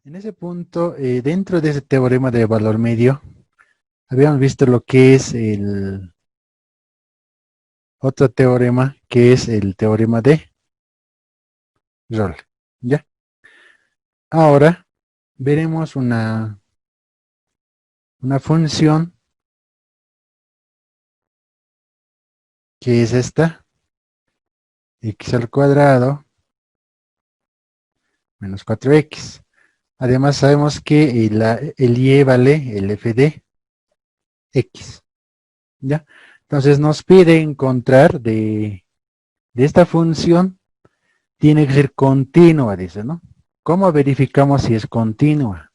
En ese punto, dentro de ese teorema de valor medio, habíamos visto lo que es el otro teorema, que es el teorema de Rolle. ¿Ya? Ahora veremos una función que es esta, x al cuadrado menos 4x. Además sabemos que el y vale el f de x. ¿Ya? Entonces nos pide encontrar de esta función, tiene que ser continua, dice, ¿no? ¿Cómo verificamos si es continua?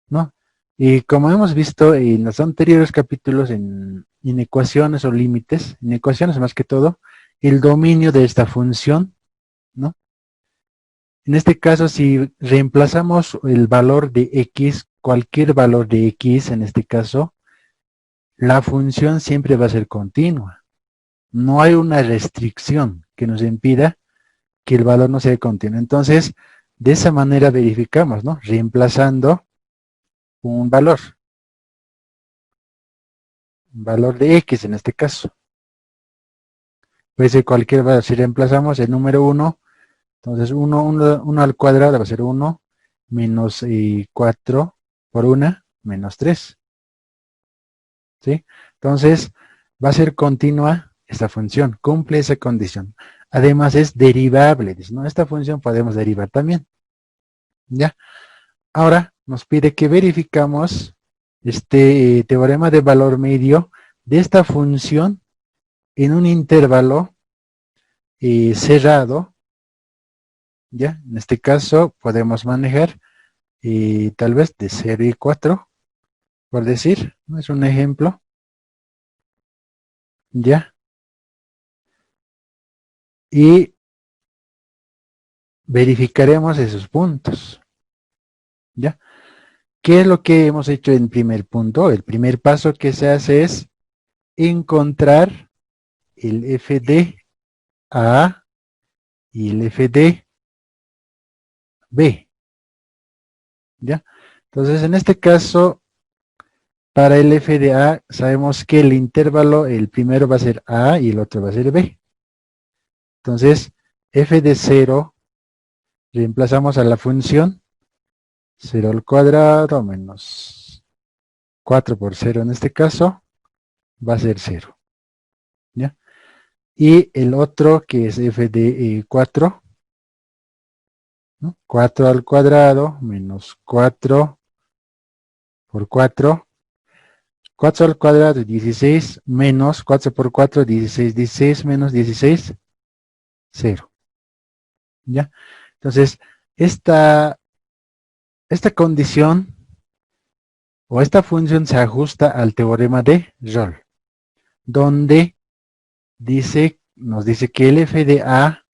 ¿No? Y como hemos visto en los anteriores capítulos en ecuaciones o límites, en ecuaciones más que todo, el dominio de esta función, ¿no? En este caso, si reemplazamos el valor de x, cualquier valor de x, en este caso, la función siempre va a ser continua. No hay una restricción que nos impida que el valor no sea continuo. Entonces, de esa manera verificamos, ¿no? Reemplazando un valor de x en este caso. Puede ser cualquier valor. Si reemplazamos el número 1, entonces 1 al cuadrado va a ser 1 menos 4 por 1 menos 3. ¿Sí? Entonces, va a ser continua esta función, cumple esa condición. Además es derivable, ¿no? Esta función podemos derivar también. ¿Ya? Ahora nos pide que verificamos este teorema de valor medio de esta función en un intervalo cerrado. ¿Ya? En este caso podemos manejar tal vez de 0 y 4, por decir, ¿no? Es un ejemplo. ¿Ya? Y verificaremos esos puntos. ¿Ya? ¿Qué es lo que hemos hecho en primer punto? El primer paso que se hace es encontrar el f de A y el f de B. ¿Ya? Entonces, en este caso, para el f de A, sabemos que el intervalo, el primero va a ser A y el otro va a ser B. Entonces, f de 0, reemplazamos a la función 0 al cuadrado menos 4 por 0 en este caso, va a ser 0. ¿Ya? Y el otro, que es f de 4, ¿no? 4 al cuadrado menos 4 por 4. 4 al cuadrado, 16, menos 4 por 4, 16. 16 menos 16, 0. ¿Ya? Entonces, esta condición o esta función se ajusta al teorema de Rolle, donde nos dice que el f de A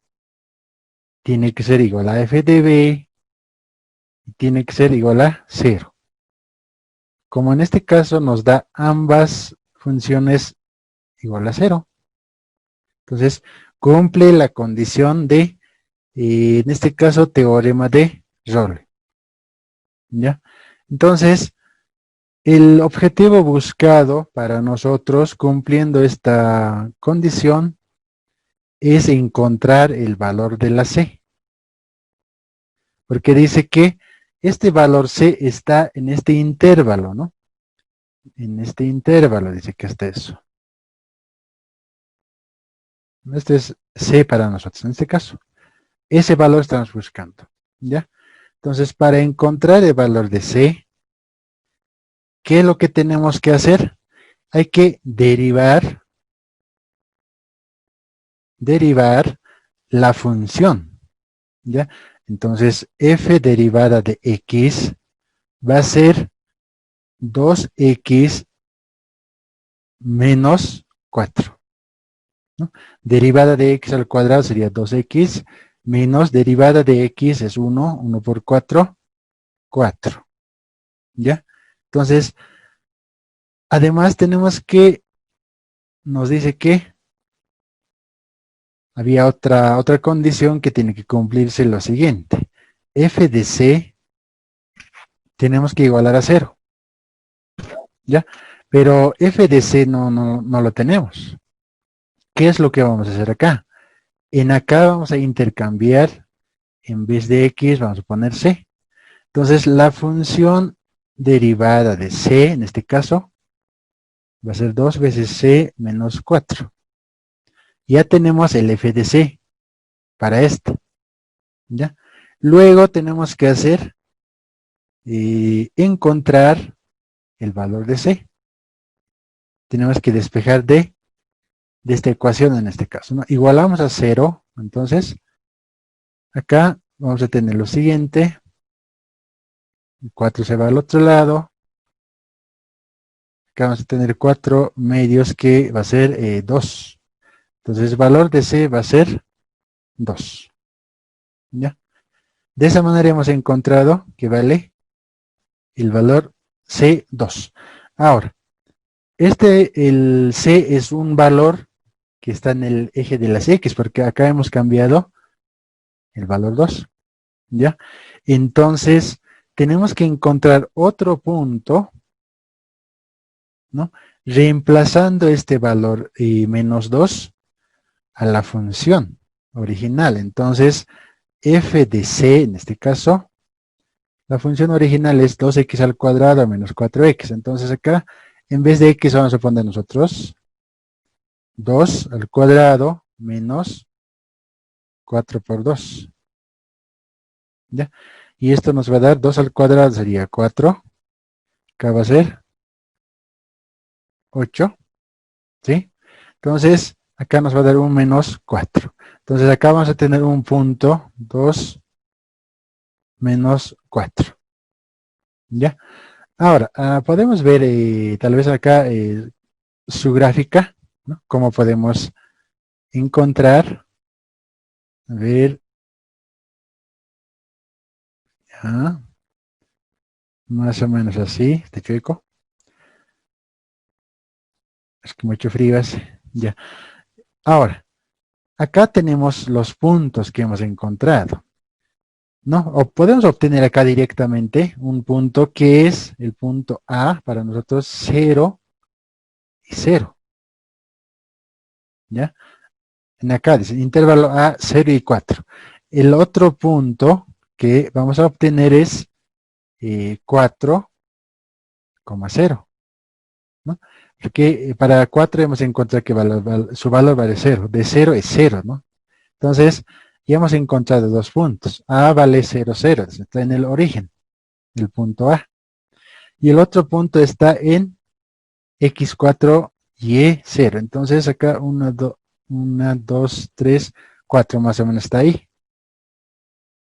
tiene que ser igual a f de B y tiene que ser igual a 0. Como en este caso nos da ambas funciones igual a 0. Entonces, cumple la condición de, en este caso, teorema de Rolle. ¿Ya? Entonces, el objetivo buscado para nosotros, cumpliendo esta condición, es encontrar el valor de la C. Porque dice que este valor C está en este intervalo, ¿no? En este intervalo dice que está eso. Este es C para nosotros, en este caso. Ese valor estamos buscando, ¿ya? Entonces, para encontrar el valor de C, ¿qué es lo que tenemos que hacer? Hay que derivar la función, ¿ya? Entonces, f derivada de x va a ser 2x menos 4, ¿no? Derivada de x al cuadrado sería 2x menos derivada de x es 1, 1 por 4, 4, ¿ya? Entonces, además tenemos que, nos dice que había otra condición que tiene que cumplirse lo siguiente. F de C tenemos que igualar a 0, ¿ya? Pero f de c no lo tenemos. ¿Qué es lo que vamos a hacer acá? En acá vamos a intercambiar, en vez de x vamos a poner c. Entonces la función derivada de c, en este caso, va a ser 2 veces c menos 4. Ya tenemos el f de c para esto, ¿ya? Luego tenemos que hacer, encontrar el valor de c. Tenemos que despejar de esta ecuación en este caso, ¿no? Igualamos a 0, entonces, acá vamos a tener lo siguiente, 4 se va al otro lado, acá vamos a tener 4 medios que va a ser 2. Entonces el valor de c va a ser 2. ¿Ya? De esa manera hemos encontrado que vale el valor C2. Ahora, el C es un valor que está en el eje de las X, porque acá hemos cambiado el valor 2. ¿Ya? Entonces, tenemos que encontrar otro punto, ¿no? Reemplazando este valor menos 2 a la función original. Entonces, f de c, en este caso, la función original es 2x al cuadrado menos 4x. Entonces acá, en vez de x, vamos a poner nosotros 2 al cuadrado menos 4 por 2. ¿Ya? Y esto nos va a dar 2 al cuadrado, sería 4. Acá va a ser 8. ¿Sí? Entonces, acá nos va a dar un menos 4. Entonces acá vamos a tener un punto 2 menos 4. ¿Ya? Ahora, podemos ver tal vez acá su gráfica, ¿no? Cómo podemos encontrar, a ver, ya, más o menos así, este chueco. Es que mucho frío hace. Ya. Ahora, acá tenemos los puntos que hemos encontrado, ¿no? O podemos obtener acá directamente un punto que es el punto A, para nosotros 0 y 0. ¿Ya? En acá dice intervalo A 0 y 4. El otro punto que vamos a obtener es 4,0. ¿No? Porque para 4 hemos encontrado que su valor vale 0. De 0 es 0, ¿no? Entonces, ya hemos encontrado dos puntos. A vale 0, 0. Está en el origen, el punto A. Y el otro punto está en x4 y 0. Entonces, acá 1, 2, 3, 4 más o menos está ahí.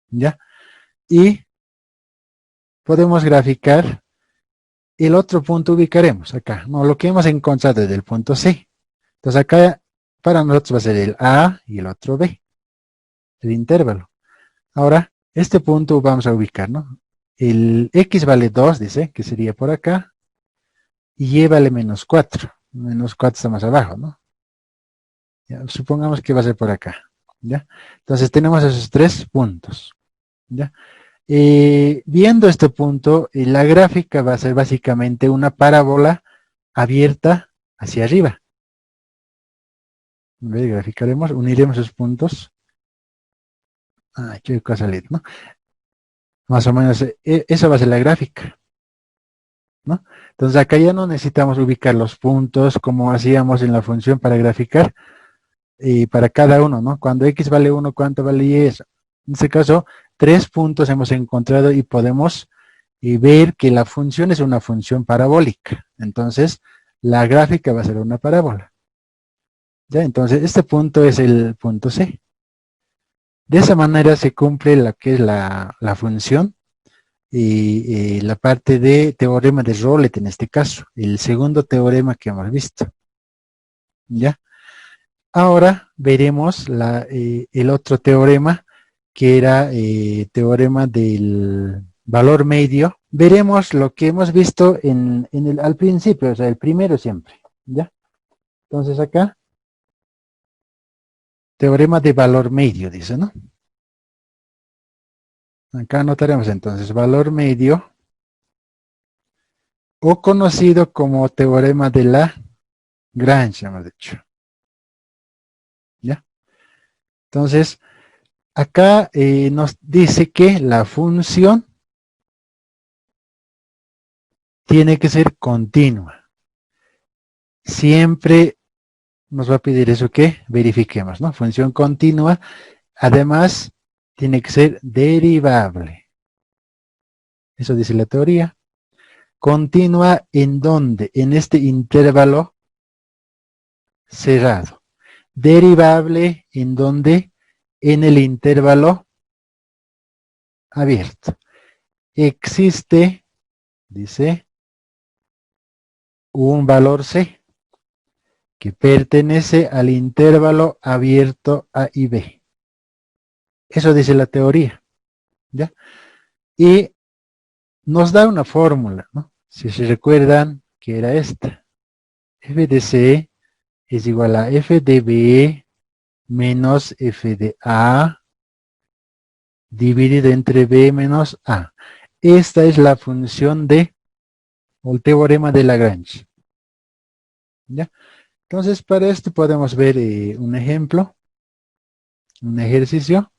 ¿Ya? Y podemos graficar el otro punto, ubicaremos acá, ¿no? Lo que hemos encontrado desde el punto C. Entonces acá para nosotros va a ser el A y el otro B, el intervalo. Ahora, este punto vamos a ubicar, ¿no? El X vale 2, dice, que sería por acá, y Y vale menos 4. Menos 4 está más abajo, ¿no? Ya, supongamos que va a ser por acá, ¿ya? Entonces tenemos esos tres puntos, ¿ya? Viendo este punto, la gráfica va a ser básicamente una parábola abierta hacia arriba. Graficaremos, uniremos esos puntos. Qué cosa salir, ¿no? Más o menos, eso va a ser la gráfica, ¿no? Entonces acá ya no necesitamos ubicar los puntos como hacíamos en la función para graficar y para cada uno, ¿no? Cuando x vale 1, ¿cuánto vale y eso? En este caso, 3 puntos hemos encontrado y podemos ver que la función es una función parabólica. Entonces, la gráfica va a ser una parábola. ¿Ya? Entonces, este punto es el punto C. De esa manera se cumple lo que es la función y la parte de teorema de Rollet en este caso, el segundo teorema que hemos visto. ¿Ya? Ahora veremos el otro teorema que era teorema del valor medio. Veremos lo que hemos visto al principio, o sea, el primero siempre. ¿Ya? Entonces acá, teorema de valor medio, dice, ¿no? Acá anotaremos entonces valor medio o conocido como teorema de Lagrange, hemos dicho. ¿Ya? Entonces, acá nos dice que la función tiene que ser continua. Siempre nos va a pedir eso que verifiquemos, ¿no? Función continua, además, tiene que ser derivable. Eso dice la teoría. Continua en dónde? En este intervalo cerrado. Derivable en dónde? En el intervalo abierto. Existe, dice, un valor C que pertenece al intervalo abierto A y B. Eso dice la teoría, ¿ya? Y nos da una fórmula, ¿no? Si se recuerdan que era esta. F de C es igual a F de B menos F de A dividido entre B menos A. Esta es la función de el teorema de Lagrange. ¿Ya? Entonces, para esto podemos ver un ejemplo, un ejercicio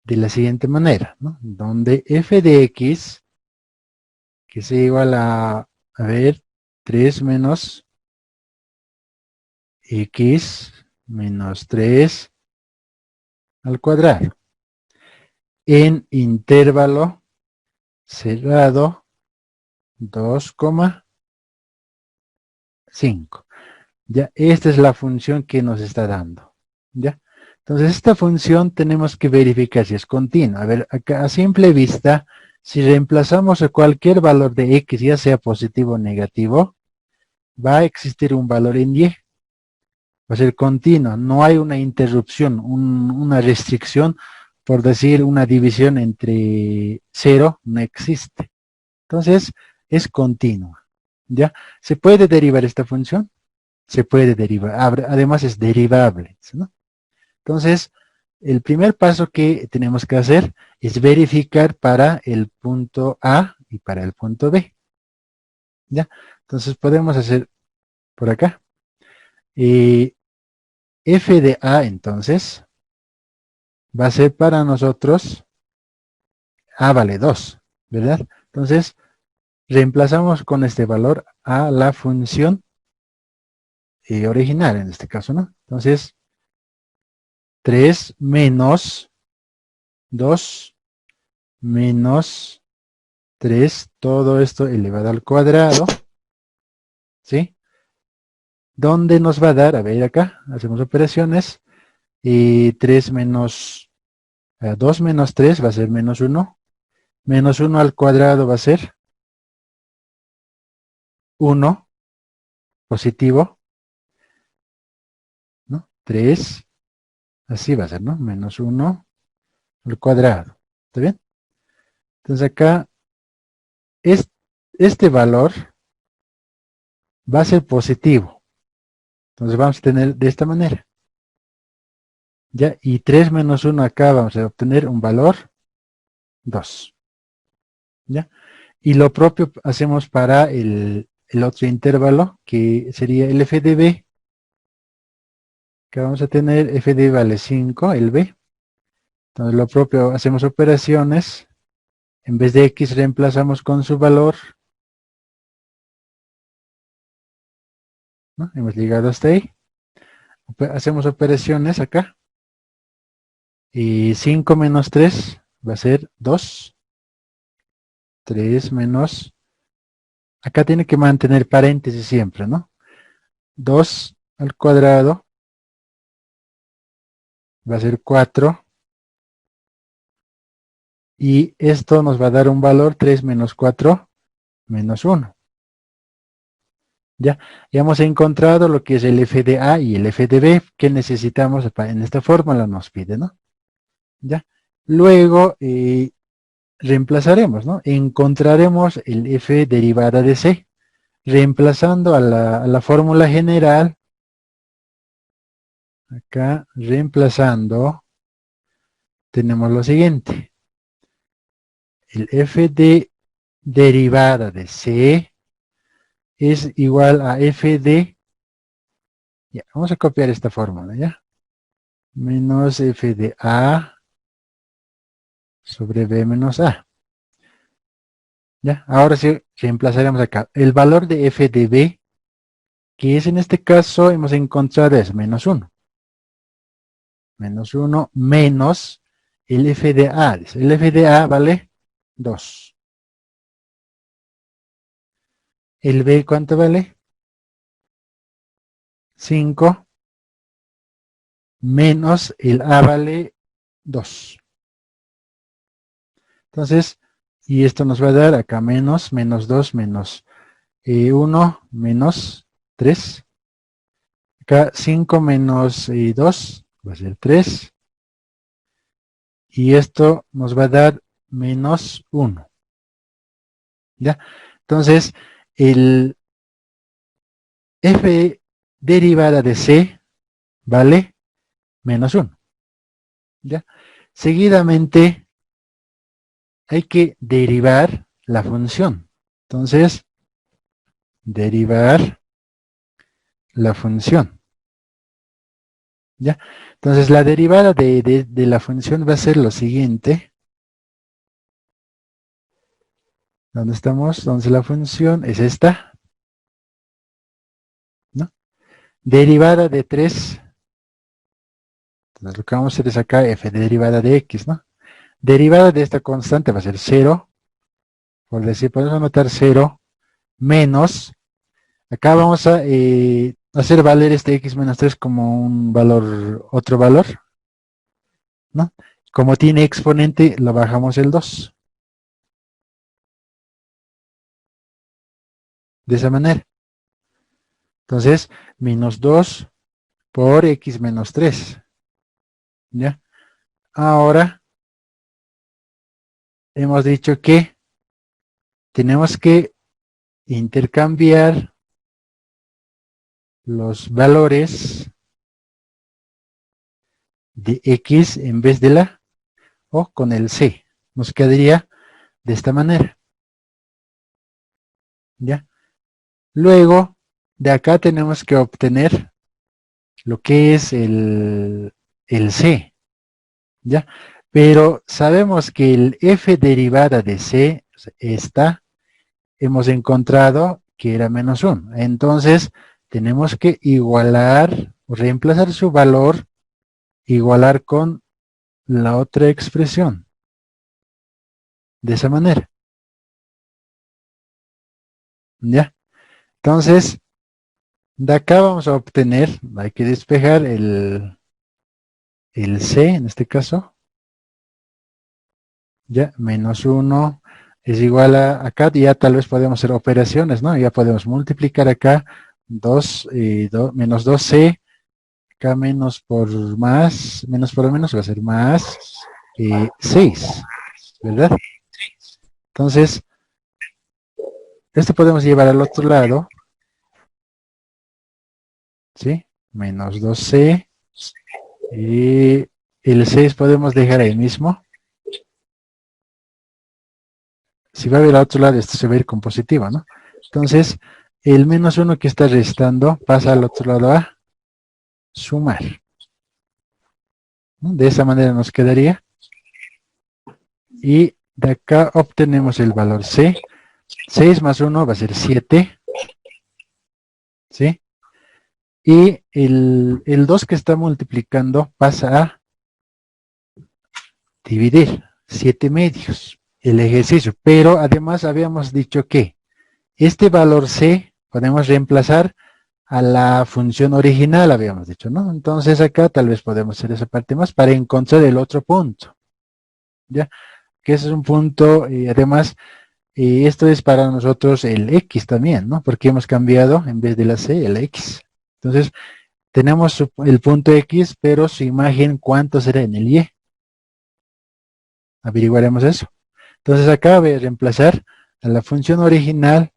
de la siguiente manera, ¿no? Donde f de x, que es igual a ver, 3 menos x menos 3 al cuadrado, en intervalo cerrado 2,5. Ya, esta es la función que nos está dando. ¿Ya? Entonces, esta función tenemos que verificar si es continua. A ver, acá a simple vista, si reemplazamos a cualquier valor de x, ya sea positivo o negativo, va a existir un valor en y. Va a ser continua. No hay una interrupción, una restricción, por decir una división entre 0, no existe. Entonces, es continua. ¿Ya? ¿Se puede derivar esta función? Se puede derivar. Además es derivable, ¿no? Entonces, el primer paso que tenemos que hacer es verificar para el punto A y para el punto B. ¿Ya? Entonces podemos hacer por acá. F de A entonces va a ser para nosotros A vale 2, ¿verdad? Entonces reemplazamos con este valor a la función original en este caso, ¿no? Entonces 3 menos 2 menos 3, todo esto elevado al cuadrado, ¿sí? ¿Dónde nos va a dar? A ver acá, hacemos operaciones, y 3 menos 2 menos 3 va a ser menos 1, menos 1 al cuadrado va a ser 1, positivo, ¿no? 3, así va a ser, ¿no? Menos 1 al cuadrado, ¿está bien? Entonces acá, este valor va a ser positivo, entonces vamos a tener de esta manera. ¿Ya? Y 3 menos 1 acá vamos a obtener un valor 2. ¿Ya? Y lo propio hacemos para el otro intervalo, que sería el f de b, que vamos a tener f de b vale 5, el b. Entonces lo propio, hacemos operaciones, en vez de x reemplazamos con su valor, ¿no? Hemos llegado hasta ahí. Hacemos operaciones acá, y 5 menos 3 va a ser 2, 3 menos, acá tiene que mantener paréntesis siempre, ¿no? 2 al cuadrado va a ser 4, y esto nos va a dar un valor 3 menos 4 menos 1. Ya hemos encontrado lo que es el f de A y el f de B que necesitamos en esta fórmula, nos pide, ¿no? Ya. Luego reemplazaremos, ¿no? Encontraremos el f derivada de C. Reemplazando a la fórmula general, acá reemplazando, tenemos lo siguiente. El f de derivada de C es igual a f de, ya, vamos a copiar esta fórmula, ¿ya? Menos f de A sobre B menos A. ¿Ya? Ahora sí reemplazaremos acá. El valor de f de B, que es en este caso, hemos encontrado es menos 1. Menos 1 menos el f de A. El f de A vale 2. El B, ¿cuánto vale? 5 menos el A vale 2. Entonces, y esto nos va a dar acá menos 2, menos 1, menos 3. Acá 5 menos 2 va a ser 3. Y esto nos va a dar menos 1. ¿Ya? Entonces, el f derivada de c vale menos 1. ¿Ya? Seguidamente, hay que derivar la función. Entonces, derivar la función. ¿Ya? Entonces, la derivada de la función va a ser lo siguiente. ¿Dónde estamos? Entonces, la función es esta, ¿no? Derivada de 3. Entonces, lo que vamos a hacer es acá f de derivada de x, ¿no? Derivada de esta constante va a ser 0. Por decir, podemos anotar 0 menos. Acá vamos a hacer valer este x menos 3 como un valor, otro valor, ¿no? Como tiene exponente, lo bajamos el 2. De esa manera. Entonces, menos 2 por x menos 3. ¿Ya? Ahora, hemos dicho que tenemos que intercambiar los valores de x en vez de la o con el c. Nos quedaría de esta manera. ¿Ya? Luego, de acá tenemos que obtener lo que es el c. ¿Ya? Pero sabemos que el f derivada de c, esta, hemos encontrado que era menos 1. Entonces, tenemos que igualar, reemplazar su valor, igualar con la otra expresión. De esa manera. ¿Ya? Entonces, de acá vamos a obtener, hay que despejar el c, en este caso. Ya, menos 1 es igual a, acá ya tal vez podemos hacer operaciones, ¿no? Ya podemos multiplicar acá 2, menos 2c, acá menos por más, menos por menos va a ser más 6, ¿verdad? Entonces, esto podemos llevar al otro lado, ¿sí? Menos 2c, y el 6 podemos dejar ahí mismo. Si va a ver al otro lado, esto se va a ir con positivo, ¿no? Entonces, el menos 1 que está restando pasa al otro lado a sumar, ¿no? De esa manera nos quedaría. Y de acá obtenemos el valor c. 6 más 1 va a ser 7. ¿Sí? Y el 2 que está multiplicando pasa a dividir 7 medios el ejercicio. Pero además habíamos dicho que este valor c podemos reemplazar a la función original, habíamos dicho, ¿no? Entonces acá tal vez podemos hacer esa parte más para encontrar el otro punto. ¿Ya? Que ese es un punto, y además, esto es para nosotros el x también, ¿no? Porque hemos cambiado en vez de la c, el x. Entonces, tenemos el punto x, pero su imagen, ¿cuánto será en el y? Averiguaremos eso. Entonces acá voy a reemplazar a la función original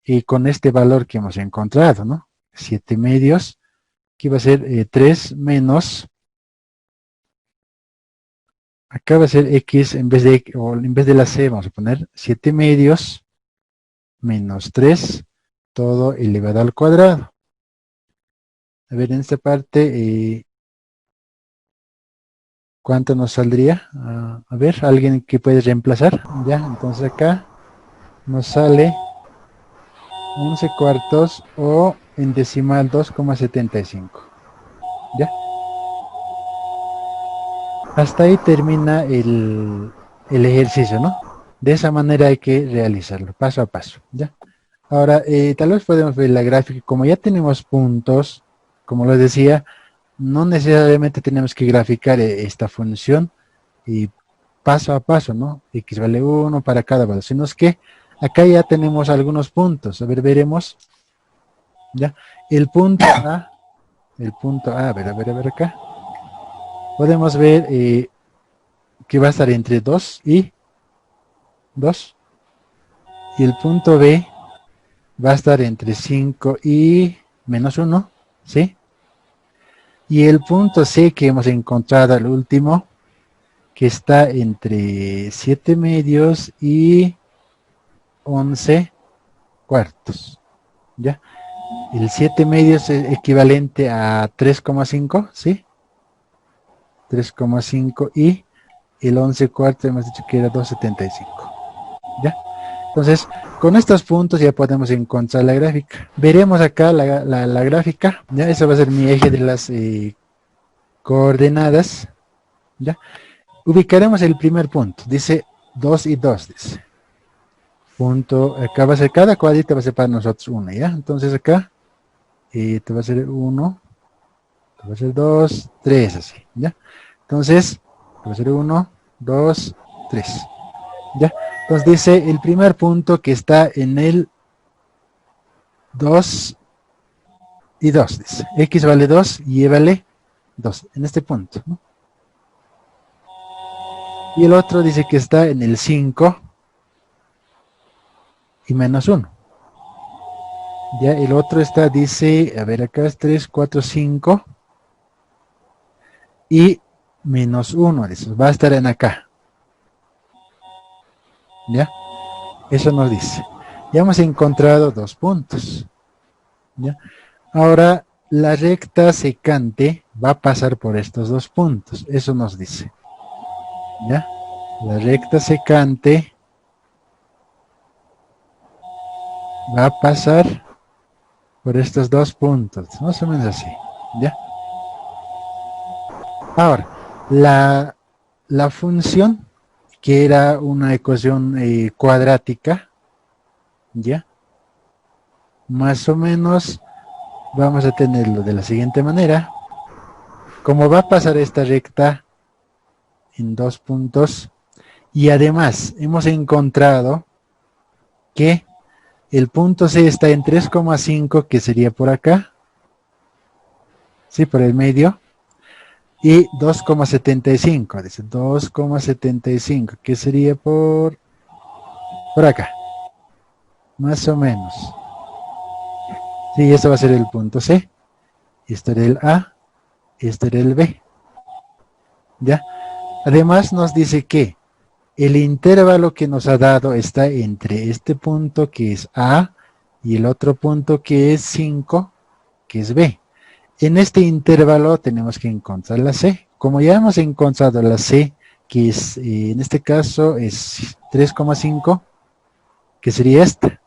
y con este valor que hemos encontrado, ¿no? 7 medios, que va a ser 3 menos, acá va a ser x en vez de la c vamos a poner 7 medios menos 3 todo elevado al cuadrado. A ver, en esta parte, ¿cuánto nos saldría? A ver, ¿alguien que puede reemplazar? Ya, entonces acá nos sale 11 cuartos o en decimal 2,75. ¿Ya? Hasta ahí termina el ejercicio, ¿no? De esa manera hay que realizarlo, paso a paso, ¿ya? Ahora, tal vez podemos ver la gráfica, como ya tenemos puntos, como les decía, no necesariamente tenemos que graficar esta función y paso a paso, ¿no? X vale 1 para cada valor, sino es que acá ya tenemos algunos puntos, a ver, veremos, ¿ya? El punto A, a ver acá, podemos ver que va a estar entre 2 y 2, y el punto B va a estar entre 5 y menos 1, ¿sí? Y el punto C que hemos encontrado al último, que está entre 7 medios y 11 cuartos, ¿ya? El 7 medios es equivalente a 3,5, ¿sí? 3,5 y el 11 cuartos hemos dicho que era 2,75, ¿ya? Entonces, con estos puntos ya podemos encontrar la gráfica. Veremos acá la gráfica, ¿ya? Eso va a ser mi eje de las coordenadas, ¿ya? Ubicaremos el primer punto, dice 2 y 2, dice. Punto, acá va a ser, cada cuadrito va a ser para nosotros 1, ¿ya? Entonces acá, te va a ser 1, te va a ser 2, 3, así, ¿ya? Entonces, te va a ser 1, 2, 3, ¿ya? Entonces dice el primer punto que está en el 2 y 2, dice. X vale 2 y Y vale 2, en este punto, ¿no? Y el otro dice que está en el 5 y menos 1. Ya el otro está, dice, a ver, acá es 3, 4, 5 y menos 1, dice, va a estar en acá. ¿Ya? Eso nos dice. Ya hemos encontrado dos puntos. ¿Ya? Ahora, la recta secante va a pasar por estos dos puntos. Eso nos dice. ¿Ya? La recta secante va a pasar por estos dos puntos. Más o menos así. ¿Ya? Ahora, la función, que era una ecuación cuadrática, ¿ya? Más o menos vamos a tenerlo de la siguiente manera. Como va a pasar esta recta en dos puntos, y además hemos encontrado que el punto C está en 3,5, que sería por acá, sí, por el medio, y 2,75, dice 2,75, que sería por acá, más o menos. Sí, eso va a ser el punto C. Esto era el A, esto era el B. ¿Ya? Además nos dice que el intervalo que nos ha dado está entre este punto que es A y el otro punto que es 5, que es B. En este intervalo tenemos que encontrar la C. Como ya hemos encontrado la C, que es, en este caso es 3,5, que sería esta.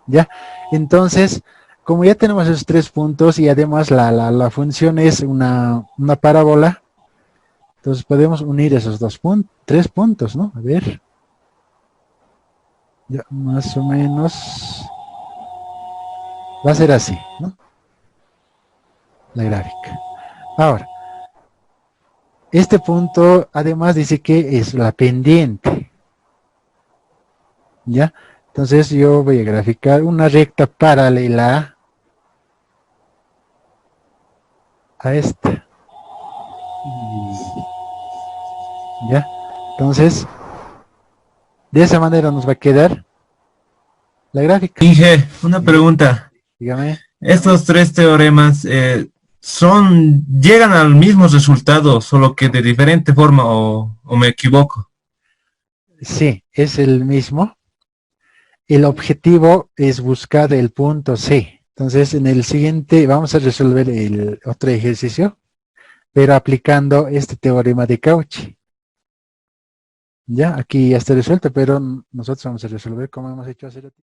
¿Ya? Entonces, como ya tenemos esos tres puntos y además la función es una parábola, entonces podemos unir esos tres puntos, ¿no? A ver. Ya, más o menos va a ser así, ¿no? La gráfica. Ahora, este punto además dice que es la pendiente, ¿ya? Entonces yo voy a graficar una recta paralela a esta. ¿Ya? Entonces, de esa manera nos va a quedar la gráfica. Inge, una pregunta. Dígame. Estos tres teoremas, Llegan al mismo resultado, solo que de diferente forma, o me equivoco. Sí, es el mismo. El objetivo es buscar el punto C. Entonces, en el siguiente vamos a resolver el otro ejercicio, pero aplicando este teorema de Cauchy. Ya, aquí ya está resuelto, pero nosotros vamos a resolver como hemos hecho hace ratito.